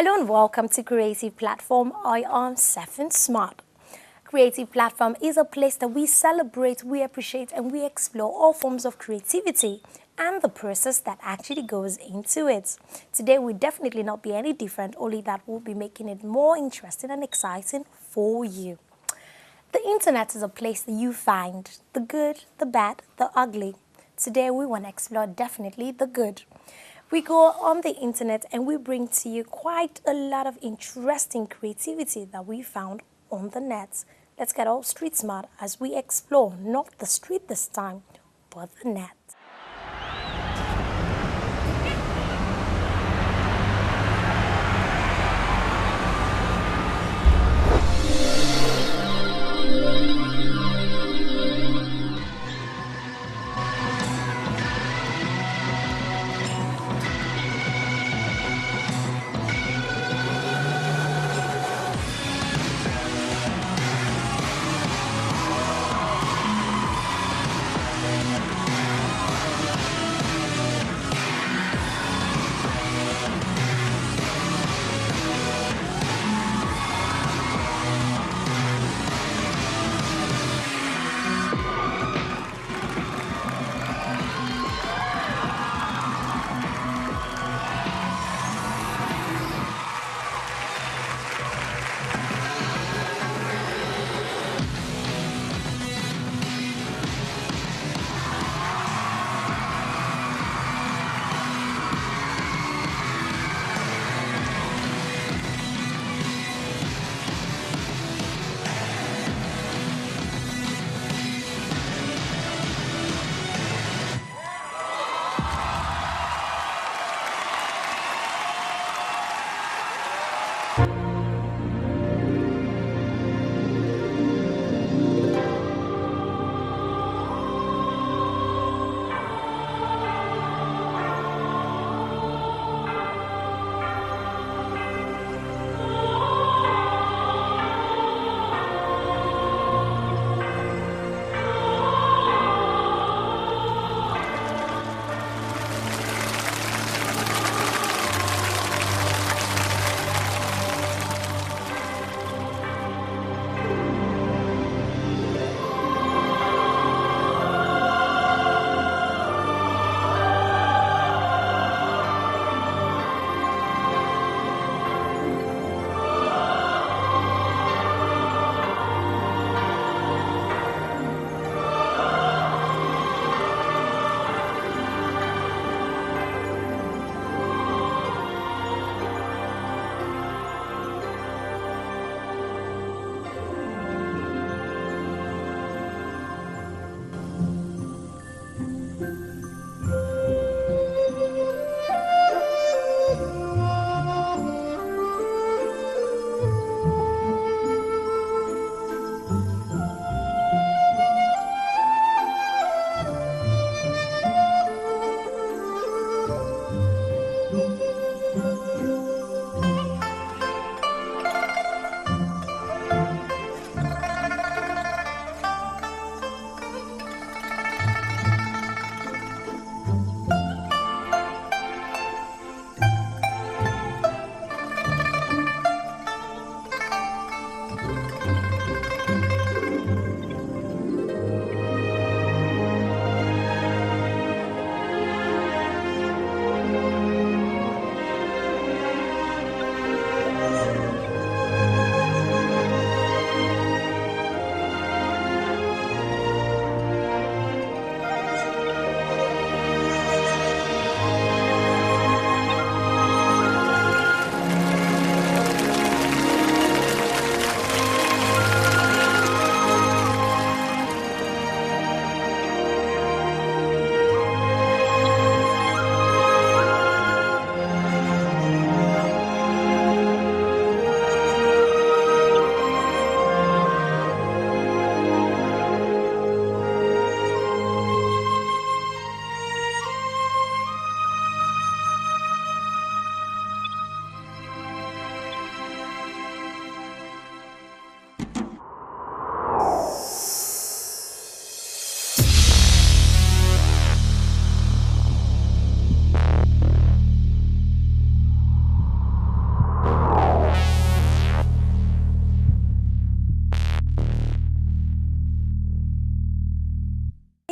Hello and welcome to Creative Platform. I am Sephiny Smart. Creative Platform is a place that we celebrate, we appreciate, and we explore all forms of creativity and the process that actually goes into it. Today will definitely not be any different, only that we'll be making it more interesting and exciting for you. The internet is a place that you find the good, the bad, the ugly. Today we want to explore definitely the good. We go on the internet and we bring to you quite a lot of interesting creativity that we found on the net. Let's get all street smart as we explore not the street this time, but the net.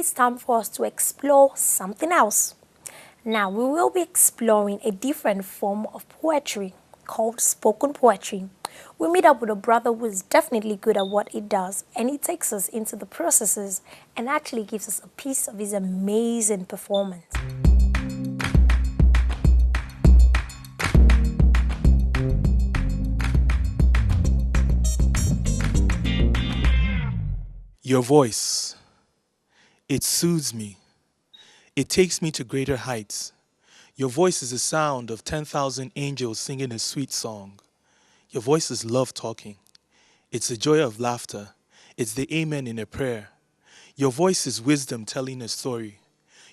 it's time for us to explore something else. Now, we will be exploring a different form of poetry called spoken poetry. We meet up with a brother who is definitely good at what he does, and he takes us into the processes and actually gives us a piece of his amazing performance. Your voice, it soothes me. It takes me to greater heights. Your voice is the sound of 10,000 angels singing a sweet song. Your voice is love talking. It's the joy of laughter. It's the amen in a prayer. Your voice is wisdom telling a story.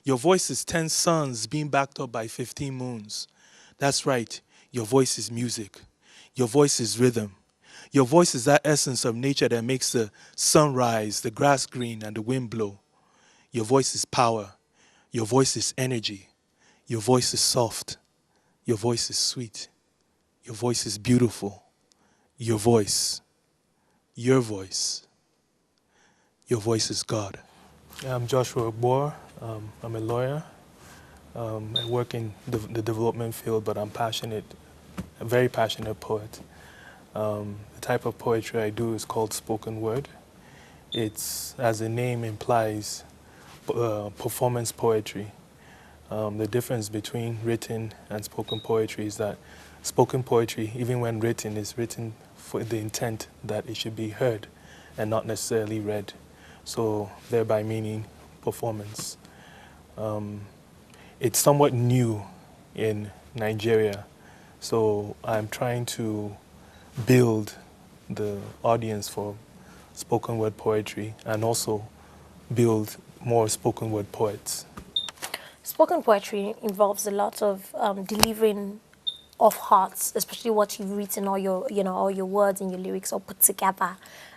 Your voice is 10 suns being backed up by 15 moons. That's right, your voice is music. Your voice is rhythm. Your voice is that essence of nature that makes the sun rise, the grass green, and the wind blow. Your voice is power. Your voice is energy. Your voice is soft. Your voice is sweet. Your voice is beautiful. Your voice. Your voice. Your voice is God. I'm Joshua Boer. I'm a lawyer. I work in the development field, but I'm passionate, a very passionate poet. The type of poetry I do is called spoken word. It's, as the name implies, performance poetry. The difference between written and spoken poetry is that spoken poetry, even when written, is written for the intent that it should be heard and not necessarily read. So thereby meaning performance. It's somewhat new in Nigeria, so I'm trying to build the audience for spoken word poetry and also build more spoken word poets. Spoken poetry involves a lot of delivering of hearts, especially what you've written, all your words and your lyrics all put together.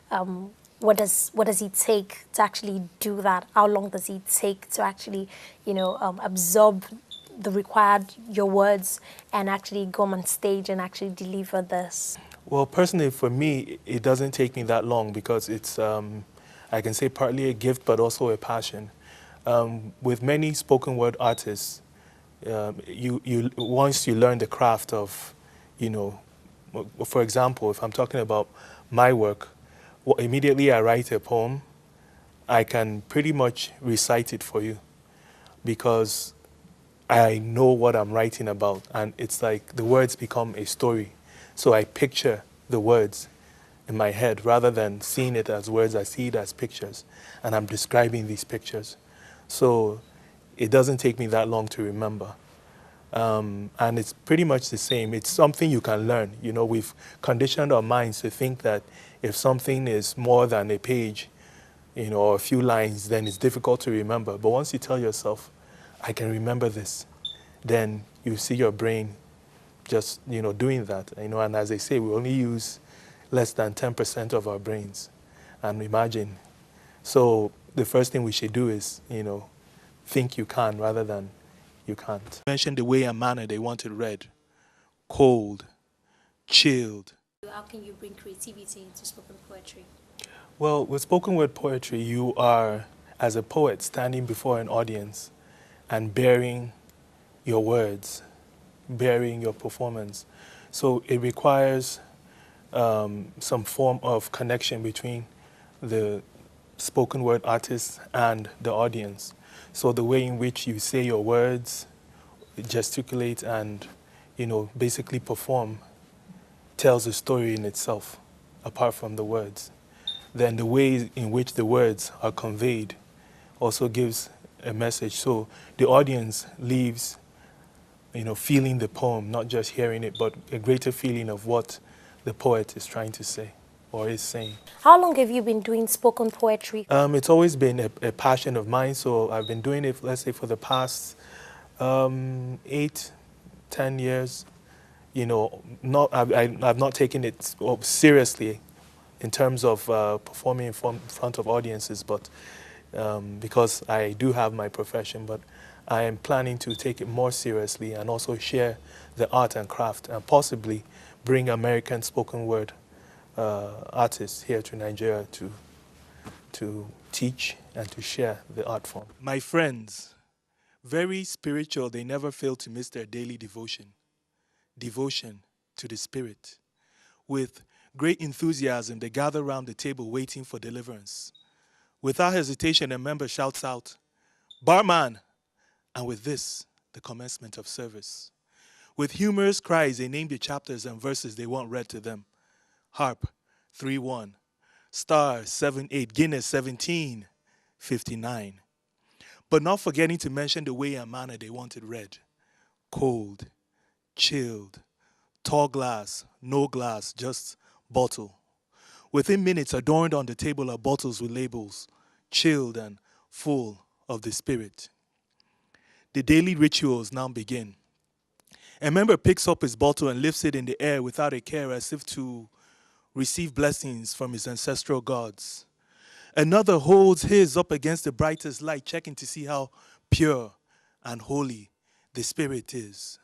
What does it take to actually do that? How long does it take to actually, absorb the required your words and actually go on stage and actually deliver this? Well, personally, for me, it doesn't take me that long because it's, I can say, partly a gift, but also a passion. With many spoken word artists, once you learn the craft of, for example, if I'm talking about my work, immediately I write a poem, I can pretty much recite it for you because I know what I'm writing about, and it's like the words become a story. So I picture the words in my head rather than seeing it as words, I see it as pictures, and I'm describing these pictures. So it doesn't take me that long to remember. And it's pretty much the same. It's something you can learn. We've conditioned our minds to think that if something is more than a page, or a few lines, then it's difficult to remember. But once you tell yourself, I can remember this, then you see your brain just, doing that. And as they say, we only use less than 10% of our brains. And imagine. So the first thing we should do is, think you can rather than you can't. Mention the way and manner they want it read. Cold, chilled. How can you bring creativity into spoken poetry? Well, with spoken word poetry, you are, as a poet, standing before an audience and bearing your words, bearing your performance. So it requires some form of connection between the spoken word artist and the audience. So the way in which you say your words, gesticulate, and basically perform tells a story in itself, apart from the words. Then the way in which the words are conveyed also gives a message. So the audience leaves, feeling the poem, not just hearing it, but a greater feeling of what the poet is trying to say or is saying. How long have you been doing spoken poetry? It's always been a passion of mine. So I've been doing it, let's say, for the past 8, 10 years. I've not taken it seriously in terms of performing in front of audiences, but because I do have my profession, but I am planning to take it more seriously and also share the art and craft and possibly bring American spoken word artists here to Nigeria to to teach and to share the art form. My friends, very spiritual, they never fail to miss their daily devotion. Devotion to the Spirit. With great enthusiasm, they gather round the table waiting for deliverance. Without hesitation, a member shouts out, "Barman!" And with this, the commencement of service. With humorous cries, they name the chapters and verses they want read to them. Harp, 3:1. Star, 7:8. Guinness, 17:59. But not forgetting to mention the way and manner they want it read. Cold, chilled, tall glass, no glass, just bottle. Within minutes, adorned on the table are bottles with labels, chilled and full of the Spirit. The daily rituals now begin. A member picks up his bottle and lifts it in the air without a care, as if to receive blessings from his ancestral gods. Another holds his up against the brightest light, checking to see how pure and holy the Spirit is.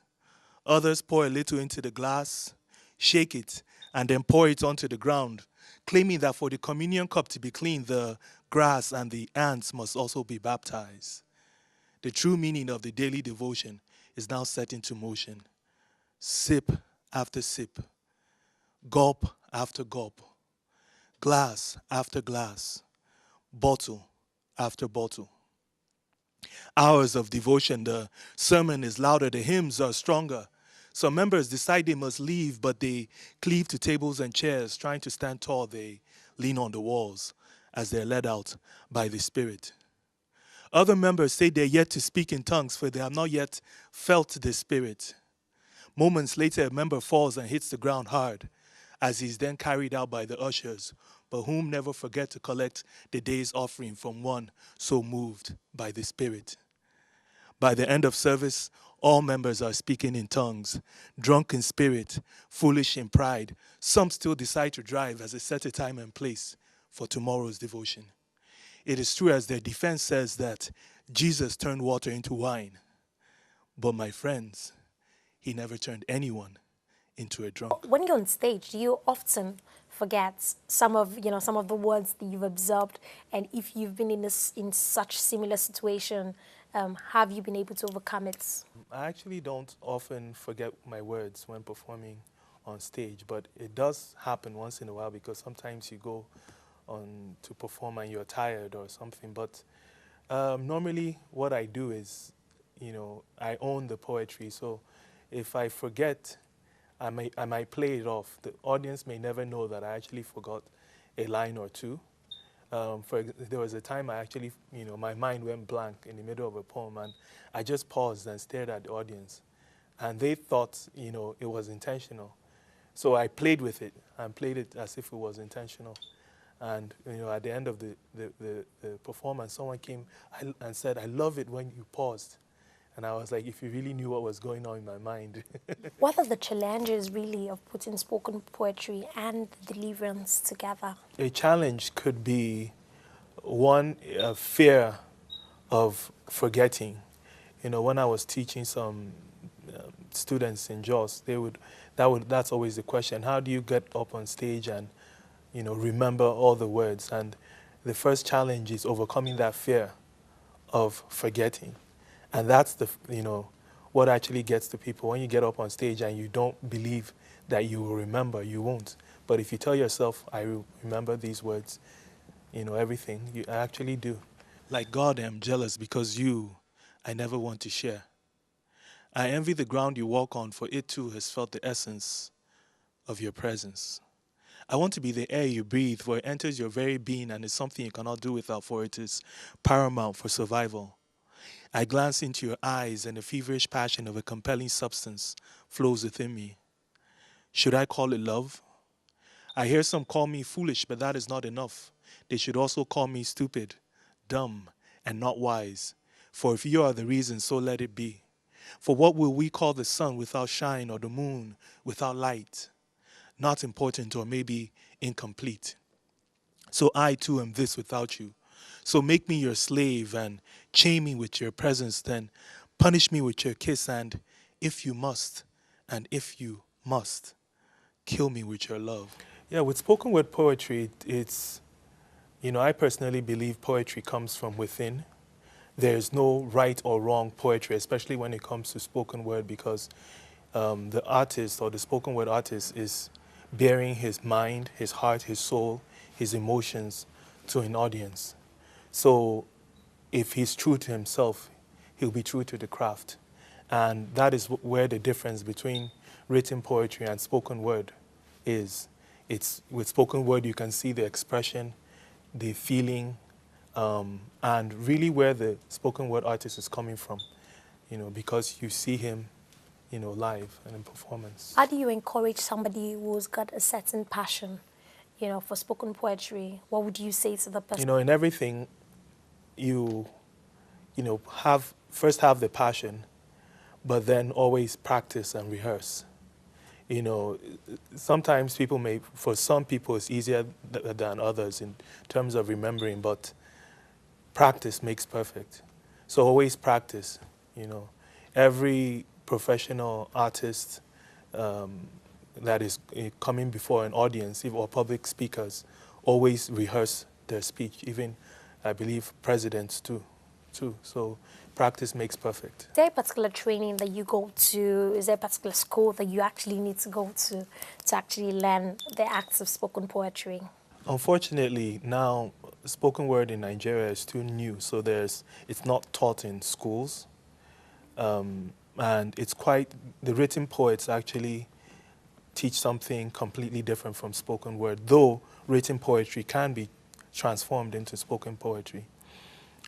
Others pour a little into the glass, shake it, and then pour it onto the ground, claiming that for the communion cup to be clean, the grass and the ants must also be baptized. The true meaning of the daily devotion is now set into motion. Sip after sip, gulp after gulp, glass after glass, bottle after bottle. Hours of devotion, the sermon is louder, the hymns are stronger. Some members decide they must leave, but they cleave to tables and chairs. Trying to stand tall, they lean on the walls as they're led out by the Spirit. Other members say they're yet to speak in tongues, for they have not yet felt the Spirit. Moments later, a member falls and hits the ground hard, as he's then carried out by the ushers, but whom never forget to collect the day's offering from one so moved by the Spirit. By the end of service, all members are speaking in tongues, drunk in spirit, foolish in pride. Some still decide to drive as they set a time and place for tomorrow's devotion. It is true, as their defense says, that Jesus turned water into wine. But my friends, he never turned anyone into a drunk. When you're on stage, do you often forget some of the words that you've observed? And if you've been in such similar situation, have you been able to overcome it? I actually don't often forget my words when performing on stage, but it does happen once in a while, because sometimes you go on to perform and you're tired or something. But normally what I do is, I own the poetry. So if I forget, I might play it off. The audience may never know that I actually forgot a line or two. There was a time I actually, my mind went blank in the middle of a poem, and I just paused and stared at the audience. And they thought, it was intentional. So I played with it and played it as if it was intentional. And, at the end of the performance, someone came and said, "I love it when you paused." And I was like, if you really knew what was going on in my mind. What are the challenges, really, of putting spoken poetry and deliverance together? A challenge could be, one, a fear of forgetting. When I was teaching some students in JOS, that's always the question. How do you get up on stage and, remember all the words? And the first challenge is overcoming that fear of forgetting. And that's what actually gets to people. When you get up on stage and you don't believe that you will remember, you won't. But if you tell yourself, I remember these words, everything, you actually do. Like God, I'm jealous because I never want to share. I envy the ground you walk on, for it too has felt the essence of your presence. I want to be the air you breathe, for it enters your very being and is something you cannot do without, for it is paramount for survival. I glance into your eyes, and the feverish passion of a compelling substance flows within me. Should I call it love? I hear some call me foolish, but that is not enough. They should also call me stupid, dumb, and not wise. For if you are the reason, so let it be. For what will we call the sun without shine, or the moon without light? Not important, or maybe incomplete. So I too am this without you. So make me your slave and chain me with your presence, then punish me with your kiss, and if you must, kill me with your love. Yeah, with spoken word poetry, it's You know, I personally believe poetry comes from within. There's no right or wrong poetry, especially when it comes to spoken word, because the artist or the spoken word artist is bearing his mind, his heart, his soul, his emotions to an audience. So if he's true to himself, he'll be true to the craft. And that is where the difference between written poetry and spoken word is. It's with spoken word you can see the expression, the feeling, and really where the spoken word artist is coming from, you know, because you see him, you know, live and in performance. How do you encourage somebody who's got a certain passion, for spoken poetry? What would you say to the person? You know, in everything, you know, have the passion, but then always practice and rehearse. You know, sometimes for some people it's easier than others in terms of remembering, but practice makes perfect. So always practice, you know. Every professional artist that is coming before an audience or public speakers always rehearse their speech, even I believe presidents too. So practice makes perfect. Is there a particular training that you go to? Is there a particular school that you actually need to go to actually learn the acts of spoken poetry? Unfortunately, now spoken word in Nigeria is too new, so it's not taught in schools, and the written poets actually teach something completely different from spoken word, though written poetry can be transformed into spoken poetry.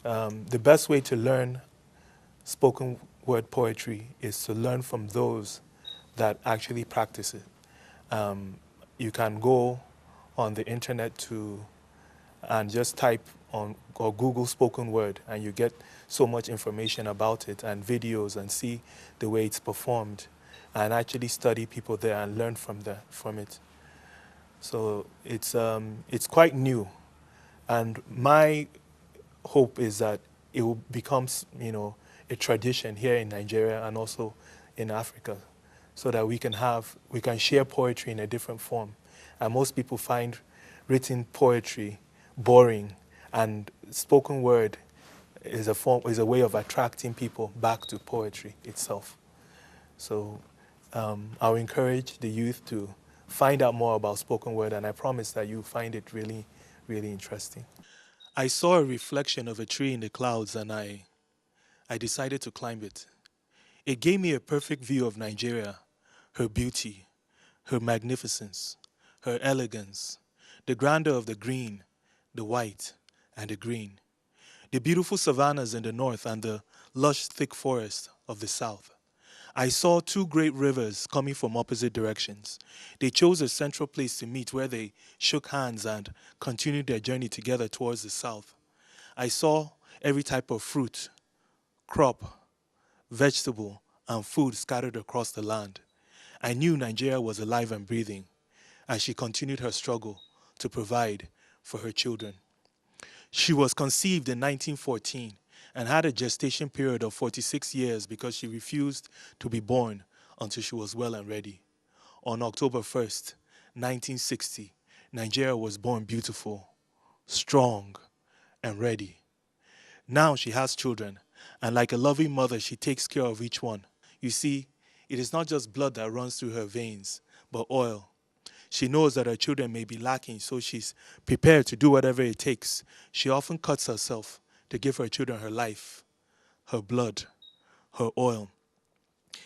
The best way to learn spoken word poetry is to learn from those that actually practice it. You can go on the internet and just type on or Google spoken word, and you get so much information about it and videos and see the way it's performed, and actually study people there and learn from it. So it's quite new, and my hope is that it will become, you know, a tradition here in Nigeria and also in Africa, so that we can share poetry in a different form. And most people find written poetry boring, and spoken word is a way of attracting people back to poetry itself. So I'll encourage the youth to find out more about spoken word, and I promise that you'll find it really, really interesting. I saw a reflection of a tree in the clouds, and I decided to climb it. It gave me a perfect view of Nigeria, her beauty, her magnificence, her elegance, the grandeur of the green, the white, and the green, the beautiful savannas in the north and the lush thick forest of the south. I saw two great rivers coming from opposite directions. They chose a central place to meet where they shook hands and continued their journey together towards the south. I saw every type of fruit, crop, vegetable, and food scattered across the land. I knew Nigeria was alive and breathing as she continued her struggle to provide for her children. She was conceived in 1914 and had a gestation period of 46 years because she refused to be born until she was well and ready. On October 1st, 1960, Nigeria was born beautiful, strong, and ready. Now she has children, and like a loving mother, she takes care of each one. You see, it is not just blood that runs through her veins, but oil. She knows that her children may be lacking, so she's prepared to do whatever it takes. She often cuts herself to give her children her life, her blood, her oil.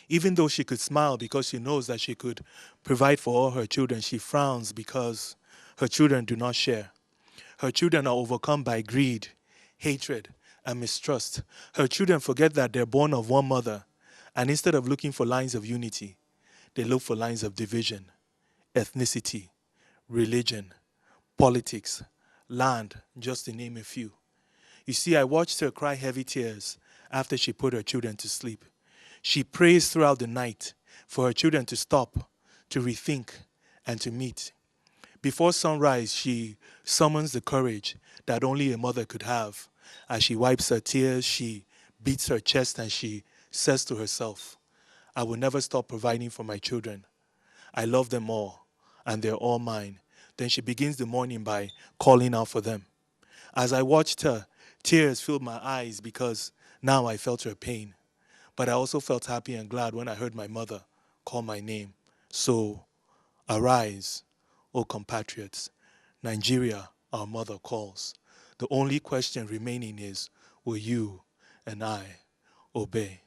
Even though she could smile because she knows that she could provide for all her children, she frowns because her children do not share. Her children are overcome by greed, hatred, and mistrust. Her children forget that they're born of one mother, and instead of looking for lines of unity, they look for lines of division, ethnicity, religion, politics, land, just to name a few. You see, I watched her cry heavy tears after she put her children to sleep. She prays throughout the night for her children to stop, to rethink, and to meet. Before sunrise, she summons the courage that only a mother could have. As she wipes her tears, she beats her chest and she says to herself, I will never stop providing for my children. I love them all, and they're all mine. Then she begins the morning by calling out for them. As I watched her, tears filled my eyes because now I felt her pain. But I also felt happy and glad when I heard my mother call my name. So, arise, O compatriots. Nigeria, our mother calls. The only question remaining is, will you and I obey?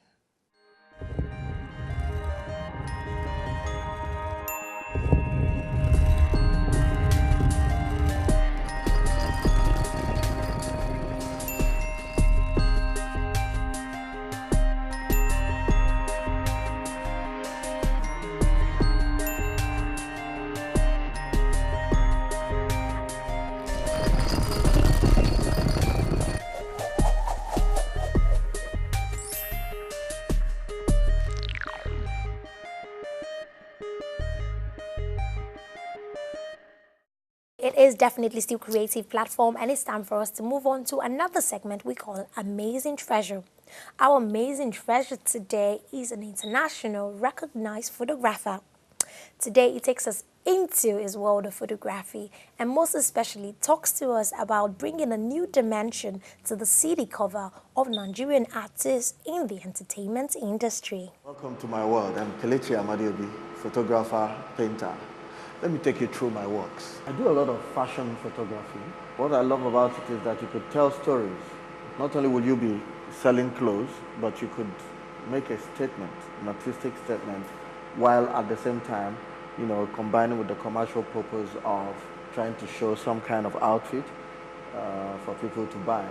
It is definitely still creative platform, and it's time for us to move on to another segment we call Amazing Treasure. Our amazing treasure today is an international recognized photographer. Today it takes us into his world of photography and most especially talks to us about bringing a new dimension to the CD cover of Nigerian artists in the entertainment industry. Welcome to my world. I'm Kelechi Amadiobi, photographer, painter. Let me take you through my works. I do a lot of fashion photography. What I love about it is that you could tell stories. Not only will you be selling clothes, but you could make a statement, an artistic statement, while at the same time, combining with the commercial purpose of trying to show some kind of outfit for people to buy.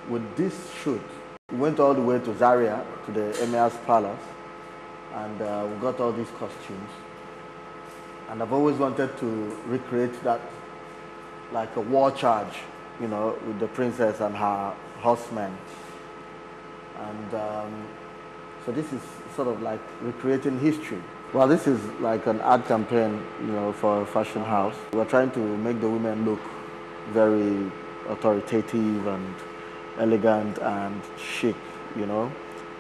With this shoot, we went all the way to Zaria, to the Emir's Palace, and we got all these costumes. And I've always wanted to recreate that, like a war charge, with the princess and her horsemen. And so this is sort of like recreating history. Well, this is like an ad campaign, for a fashion house. We're trying to make the women look very authoritative and elegant and chic,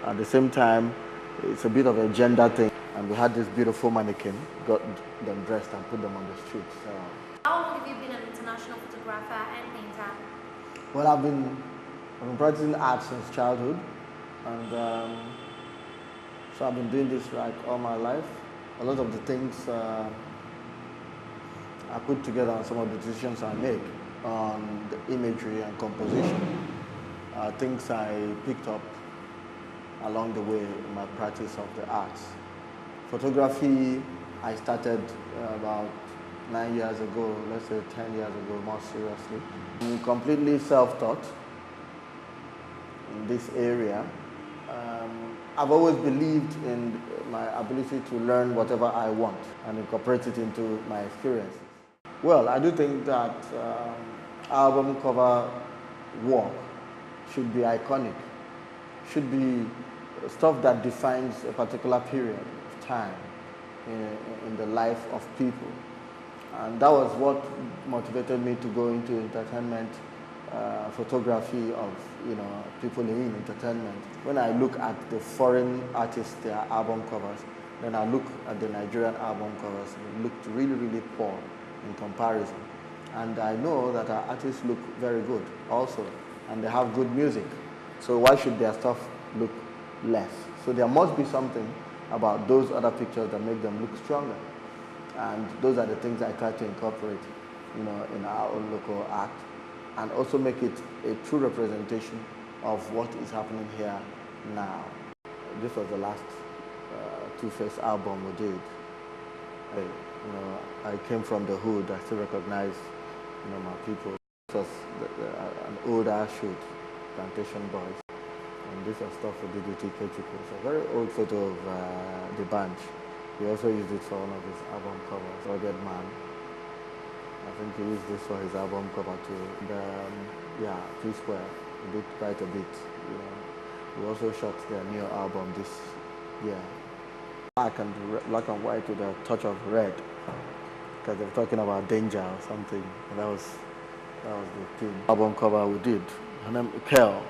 At the same time, it's a bit of a gender thing. And we had this beautiful mannequin, got them dressed and put them on the streets. So. How long have you been an international photographer and painter? Well, I've been practicing art since childhood. And so I've been doing this like all my life. A lot of the things I put together on some of the decisions I make on the imagery and composition are things I picked up along the way in my practice of the arts. Photography, I started about 9 years ago, let's say 10 years ago, more seriously. I'm completely self-taught in this area. I've always believed in my ability to learn whatever I want and incorporate it into my experiences. Well, I do think that album cover work should be iconic, should be stuff that defines a particular period of time in the life of people. And that was what motivated me to go into entertainment photography of people in entertainment. When I look at the foreign artists, their album covers, then I look at the Nigerian album covers, it looked really, really poor in comparison. And I know that our artists look very good also, and they have good music. So why should their stuff look less? So there must be something about those other pictures that make them look stronger. And those are the things I try to incorporate, in our own local art, and also make it a true representation of what is happening here now. This was the last Two-Face album we did. I came from the hood. I still recognize, my people. It was an older shoot, Plantation Boys, and this was stuff we did with TK Chukwu. It's a very old photo of the band. He also used it for one of his album covers, Rugged Man. I think he used this for his album cover too. P-Square, he did quite a bit. We also shot their new album this year. Black and white with a touch of red, because they're talking about danger or something. And that was the theme. Album cover we did. Her name is Kel.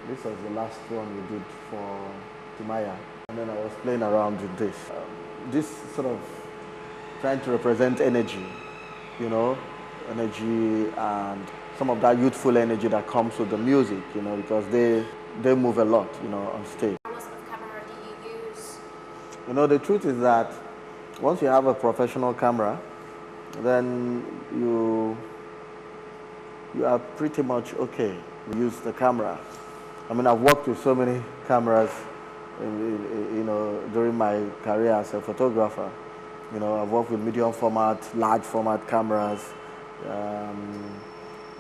This was the last one we did for Timaya. And then I was playing around with this. This sort of trying to represent energy, energy and some of that youthful energy that comes with the music, you know, because they move a lot, you know, on stage. What sort of camera do you use? You know, the truth is that once you have a professional camera, then you are pretty much okay. Use the camera. I mean, I've worked with so many cameras, you know, during my career as a photographer. You know, I've worked with medium format, large format cameras.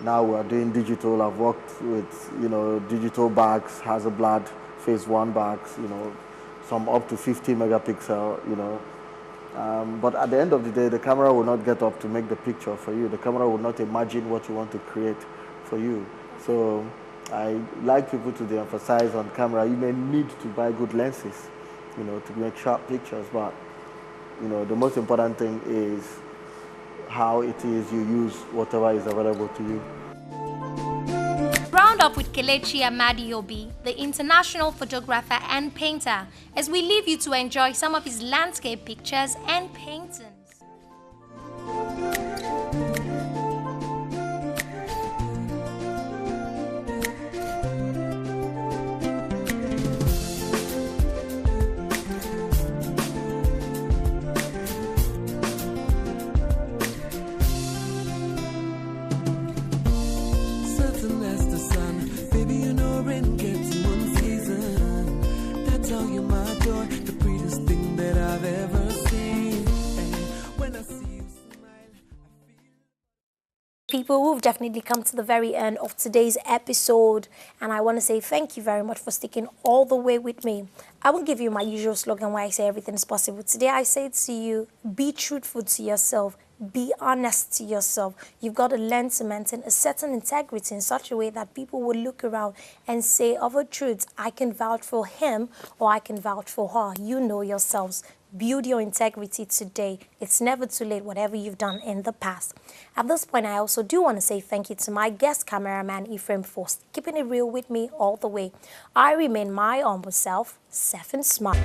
Now we're doing digital. I've worked with, you know, digital bags, Hasselblad phase 1 bags, you know, some up to 50 megapixel, you know. But at the end of the day, the camera will not get up to make the picture for you. The camera will not imagine what you want to create for you. So I like people to de-emphasize on camera. You may need to buy good lenses, you know, to make sharp pictures, but, you know, the most important thing is how it is you use whatever is available to you. Round up with Kelechi Amadiobi, the international photographer and painter, as we leave you to enjoy some of his landscape pictures and paintings. People, we've definitely come to the very end of today's episode, and I want to say thank you very much for sticking all the way with me. I won't give you my usual slogan where I say everything is possible. Today I say to you, be truthful to yourself, be honest to yourself. You've got to learn to maintain a certain integrity in such a way that people will look around and say of a truth, I can vouch for him or I can vouch for her. You know yourselves. Build your integrity today. It's never too late, whatever you've done in the past. At this point, I also do want to say thank you to my guest cameraman, Ephraim Forst, keeping it real with me all the way. I remain my humble self, Sephiny Smart.